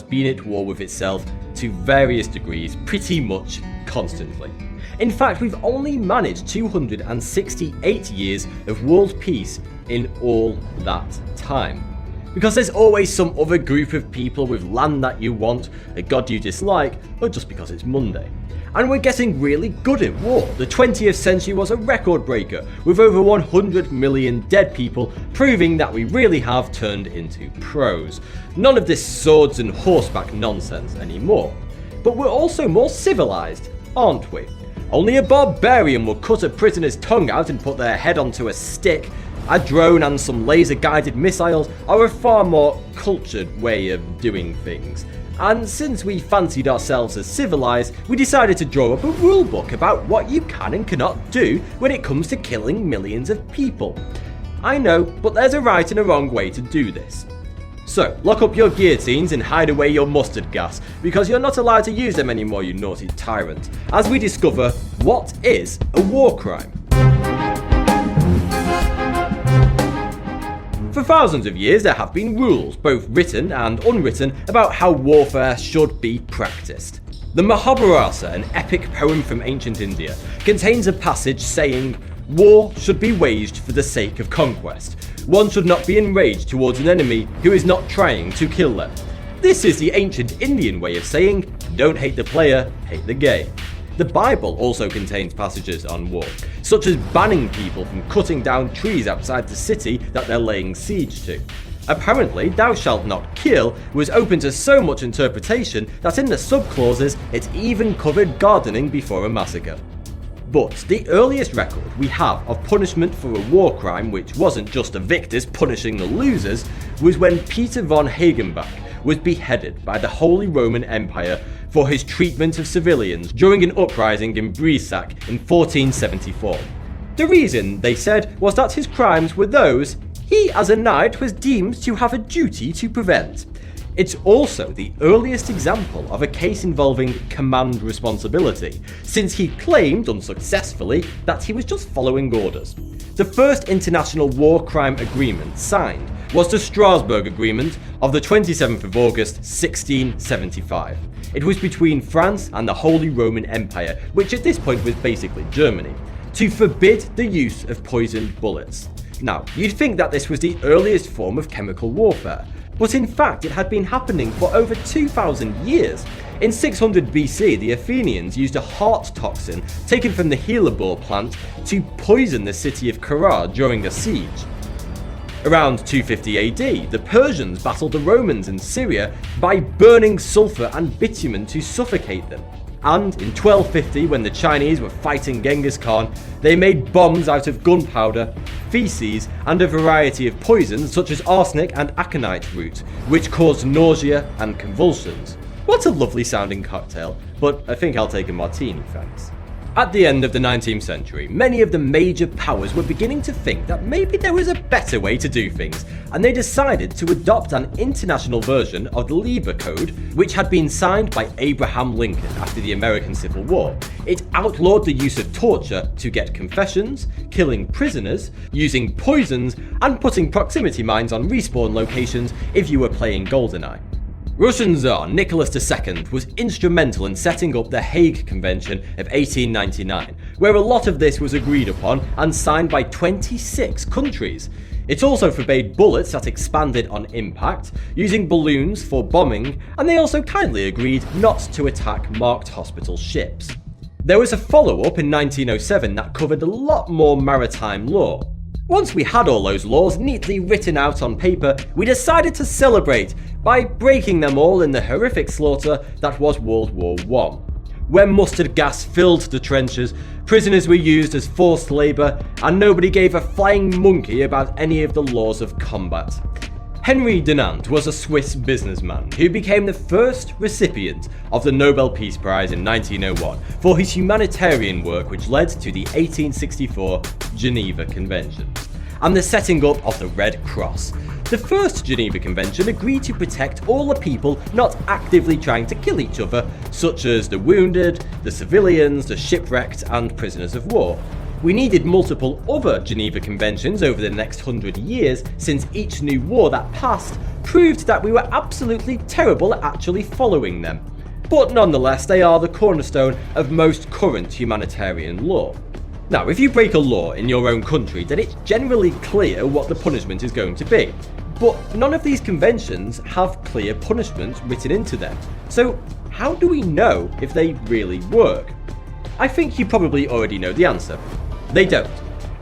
been at war with itself to various degrees pretty much constantly. In fact, we've only managed 268 years of world peace in all that time. Because there's always some other group of people with land that you want, a god you dislike, or just because it's Monday. And we're getting really good at war. The 20th century was a record breaker, with over 100 million dead people, proving that we really have turned into pros. None of this swords and horseback nonsense anymore. But we're also more civilized, aren't we? Only a barbarian will cut a prisoner's tongue out and put their head onto a stick. A drone and some laser-guided missiles are a far more cultured way of doing things. And since we fancied ourselves as civilized, we decided to draw up a rulebook about what you can and cannot do when it comes to killing millions of people. I know, but there's a right and a wrong way to do this. So, lock up your guillotines and hide away your mustard gas, because you're not allowed to use them anymore, you naughty tyrant, as we discover what is a war crime. For thousands of years there have been rules, both written and unwritten, about how warfare should be practiced. The Mahabharata, an epic poem from ancient India, contains a passage saying, "War should be waged for the sake of conquest. One should not be enraged towards an enemy who is not trying to kill them." This is the ancient Indian way of saying, don't hate the player, hate the game. The Bible also contains passages on war, such as banning people from cutting down trees outside the city that they're laying siege to. Apparently, "thou shalt not kill" was open to so much interpretation that in the sub-clauses it even covered gardening before a massacre. But the earliest record we have of punishment for a war crime which wasn't just the victors punishing the losers was when Peter von Hagenbach was beheaded by the Holy Roman Empire for his treatment of civilians during an uprising in Breisach in 1474. The reason, they said, was that his crimes were those he as a knight was deemed to have a duty to prevent. It's also the earliest example of a case involving command responsibility, since he claimed unsuccessfully that he was just following orders. The first international war crime agreement signed was the Strasbourg Agreement of the 27th of August 1675. It was between France and the Holy Roman Empire, which at this point was basically Germany, to forbid the use of poisoned bullets. Now, you'd think that this was the earliest form of chemical warfare, but in fact it had been happening for over 2,000 years. In 600 BC, the Athenians used a heart toxin taken from the hellebore plant to poison the city of Carrhae during a siege. Around 250 AD, the Persians battled the Romans in Syria by burning sulfur and bitumen to suffocate them. And in 1250, when the Chinese were fighting Genghis Khan, they made bombs out of gunpowder, feces, and a variety of poisons such as arsenic and aconite root, which caused nausea and convulsions. What a lovely sounding cocktail, but I think I'll take a martini, thanks. At the end of the 19th century, many of the major powers were beginning to think that maybe there was a better way to do things, and they decided to adopt an international version of the Lieber Code, which had been signed by Abraham Lincoln after the American Civil War. It outlawed the use of torture to get confessions, killing prisoners, using poisons, and putting proximity mines on respawn locations if you were playing GoldenEye. Russian Tsar Nicholas II was instrumental in setting up the Hague Convention of 1899, where a lot of this was agreed upon and signed by 26 countries. It also forbade bullets that expanded on impact, using balloons for bombing, and they also kindly agreed not to attack marked hospital ships. There was a follow-up in 1907 that covered a lot more maritime law. Once we had all those laws neatly written out on paper, we decided to celebrate by breaking them all in the horrific slaughter that was World War I. Where mustard gas filled the trenches, prisoners were used as forced labour, and nobody gave a flying monkey about any of the laws of combat. Henry Dunant was a Swiss businessman who became the first recipient of the Nobel Peace Prize in 1901 for his humanitarian work, which led to the 1864 Geneva Conventions and the setting up of the Red Cross. The first Geneva Convention agreed to protect all the people not actively trying to kill each other, such as the wounded, the civilians, the shipwrecked, and prisoners of war. We needed multiple other Geneva Conventions over the next 100 years, since each new war that passed proved that we were absolutely terrible at actually following them. But nonetheless, they are the cornerstone of most current humanitarian law. Now, if you break a law in your own country, then it's generally clear what the punishment is going to be. But none of these conventions have clear punishment written into them. So how do we know if they really work? I think you probably already know the answer. They don't.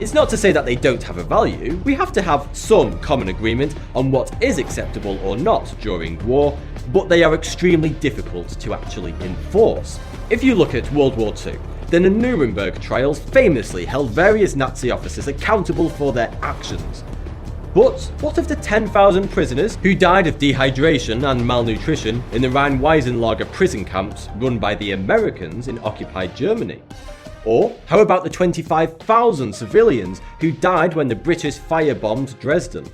It's not to say that they don't have a value. We have to have some common agreement on what is acceptable or not during war, but they are extremely difficult to actually enforce. If you look at World War II, then the Nuremberg trials famously held various Nazi officers accountable for their actions. But what of the 10,000 prisoners who died of dehydration and malnutrition in the Rhein-Wiesenlager prison camps run by the Americans in occupied Germany? Or how about the 25,000 civilians who died when the British firebombed Dresden?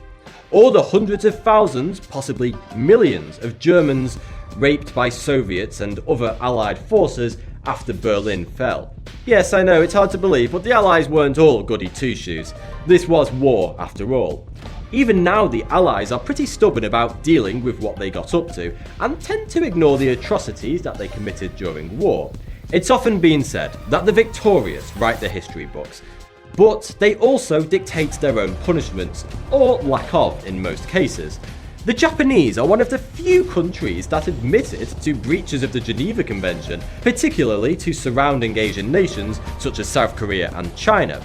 Or the hundreds of thousands, possibly millions, of Germans raped by Soviets and other Allied forces after Berlin fell? Yes, I know, it's hard to believe, but the Allies weren't all goody two-shoes. This was war, after all. Even now, the Allies are pretty stubborn about dealing with what they got up to, and tend to ignore the atrocities that they committed during war. It's often been said that the victorious write the history books, but they also dictate their own punishments, or lack of in most cases. The Japanese are one of the few countries that admitted to breaches of the Geneva Convention, particularly to surrounding Asian nations such as South Korea and China.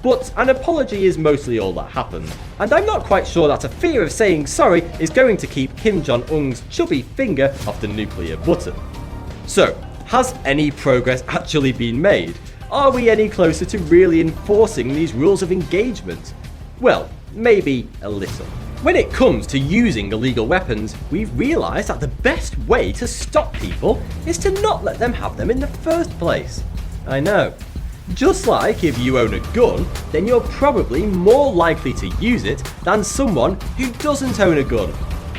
But an apology is mostly all that happened, and I'm not quite sure that a fear of saying sorry is going to keep Kim Jong-un's chubby finger off the nuclear button. So, has any progress actually been made? Are we any closer to really enforcing these rules of engagement? Well, maybe a little. When it comes to using illegal weapons, we've realised that the best way to stop people is to not let them have them in the first place. I know. Just like if you own a gun, then you're probably more likely to use it than someone who doesn't own a gun.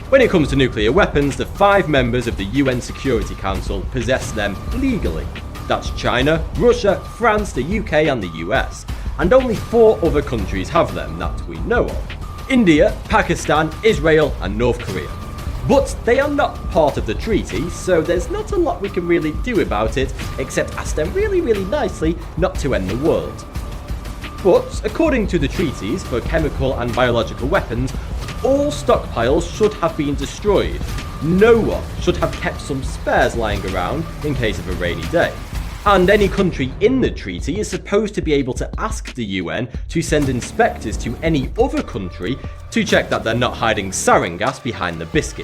When it comes to nuclear weapons, the 5 members of the UN Security Council possess them legally. That's China, Russia, France, the UK and the US. And only 4 other countries have them that we know of. India, Pakistan, Israel and North Korea. But they are not part of the treaty, so there's not a lot we can really do about it, except ask them really nicely not to end the world. But according to the treaties for chemical and biological weapons, all stockpiles should have been destroyed. No one should have kept some spares lying around in case of a rainy day. And any country in the treaty is supposed to be able to ask the UN to send inspectors to any other country to check that they're not hiding sarin gas behind the biscuit.